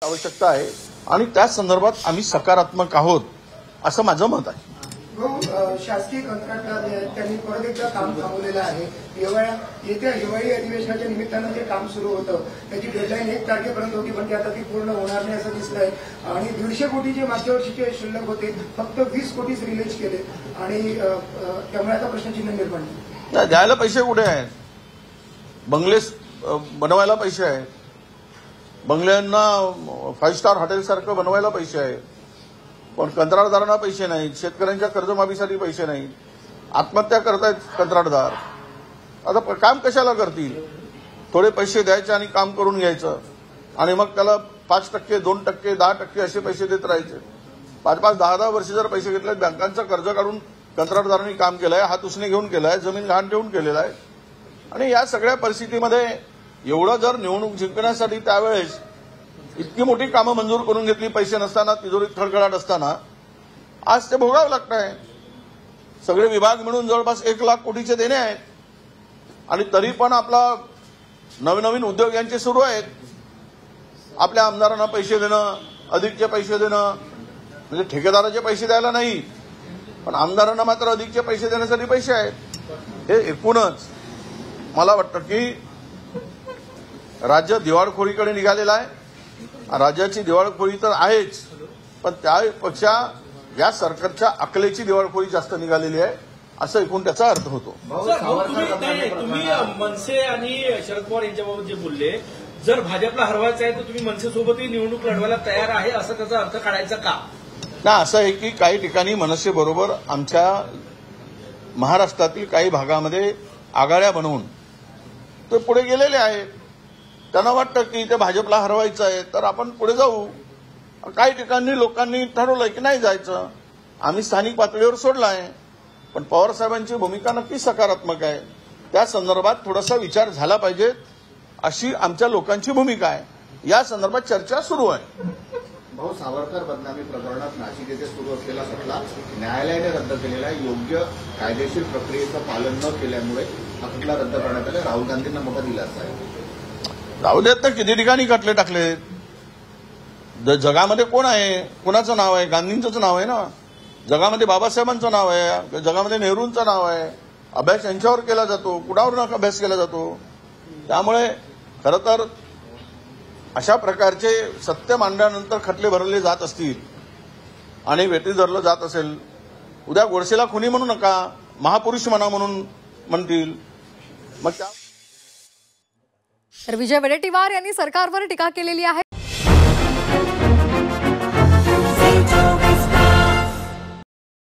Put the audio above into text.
आवश्यकता आहे आणि त्या संदर्भात आम्ही सकारात्मक आहोत असं माझं मत आहे। शासकीय कंत्राटदार त्यांनी परत एकदा काम थांबवलेलं आहे। येत्या हिवाळी अधिवेशनाच्या निमित्तानं जे काम सुरू होतं त्याची डेडलाईन 1 तारखेपर्यंत होती, पण ती आता ती पूर्ण होणार नाही असं दिसतंय आणि 150 कोटी जे मागच्या वर्षीचे शिल्लक होते फक्त 20 कोटीच रिलीज केले आणि त्यामुळे आता प्रश्नचिन्ह निर्माण झाले। द्यायला पैसे कुठे आहेत? बंगले बनवायला पैसे आहेत, बंगल्यांना 5 स्टार हॉटेल सारखं बनवायला पैसे आहेत, पण कंत्राटदारांना पैसे नाहीत, शेतकऱ्यांच्या कर्जमाफीसाठी पैसे नाहीत, आत्महत्या करतायत कंत्राटदार। आता काम कशाला करतील? थोडे पैसे द्यायचे आणि काम करून घ्यायचं आणि मग त्याला 5%, 2%, 10% असे पैसे देत राहायचे। 5-5, 10-10 वर्ष जर पैसे घेतले, बँकांचं कर्ज काढून कंत्राटदारांनी काम केलंय, हात उसने घेऊन केलंय, जमीन गहाण ठेवून केलेलं आहे आणि या सगळ्या परिस्थितीमध्ये एवढं जर निवडणूक जिंकण्यासाठी त्यावेळेस इतकी मोठी कामं मंजूर करून घेतली, पैसे नसताना, तिजोरीत खडखडाट असताना, आज ते भोगावं लागतंय। सगळे विभाग मिळून जवळपास 1 लाख कोटीचे देणे आहेत आणि तरी पण आपला नवीन उद्योग यांचे सुरू आहेत। आपल्या आमदारांना पैसे देणं, अधिकचे पैसे देणं, म्हणजे ठेकेदाराचे पैसे द्यायला नाही, पण आमदारांना मात्र अधिकचे पैसे देण्यासाठी पैसे आहेत। हे एकूणच मला वाटतं की राज्य दिवाळखोरीकडे निघालेलं आहे। राज्याची दिवाळखोरी तर आहेच, पण त्यापेक्षा या सरकारच्या अकलेची दिवाळखोरी जास्त निघालेली आहे, असं एकूण त्याचा अर्थ होतो। तुम्ही मनसे आणि शरद पवार यांच्याबाबत जे बोलले, जर भाजपला हरवायचं आहे तर तुम्ही मनसेसोबतही निवडणूक लढवायला तयार आहे असं त्याचा अर्थ काढायचा का? ना, असं आहे की काही ठिकाणी मनसेबरोबर आमच्या महाराष्ट्रातील काही भागामध्ये आघाड्या बनवून ते पुढे गेलेले आहेत। त्यांना वाटतं की ते भाजपला हरवायचं आहे तर आपण पुढे जाऊ। काही ठिकाणी लोकांनी ठरवलंय की नाही जायचं, आम्ही स्थानिक पातळीवर सोडला आहे, पण पवार साहेबांची भूमिका नक्की सकारात्मक आहे। त्या संदर्भात थोडासा विचार झाला पाहिजे अशी आमच्या लोकांची भूमिका आहे। या संदर्भात चर्चा सुरू आहे। भाऊ, सावरकर बदनामी प्रकरणात नाशिक येथे सुरू असलेला खटला न्यायालयाने रद्द केलेला आहे। योग्य कायदेशीर प्रक्रियेचं पालन न केल्यामुळे हा खटला रद्द करण्यात आला। राहुल गांधींना मोठा दिलासा आहे। राहू देत तर किती ठिकाणी खटले टाकले। जगामध्ये कोण आहे, कोणाचं नाव आहे? गांधींचंच नाव आहे ना। जगामध्ये बाबासाहेबांचं नाव आहे, जगामध्ये नेहरूंचं नाव आहे। अभ्यास यांच्यावर केला जातो, कुणावर अभ्यास केला जातो। त्यामुळे खरं तर अशा प्रकारचे सत्य मांडल्यानंतर खटले भरले जात असतील आणि वेठी धरलं जात असेल, उद्या गोडसेला खुनी म्हणू नका, महापुरुष म्हणा म्हणून म्हणतील, मग त्या तर विजय वडेट्टीवार यांनी सरकारवर टीका केलेली आहे।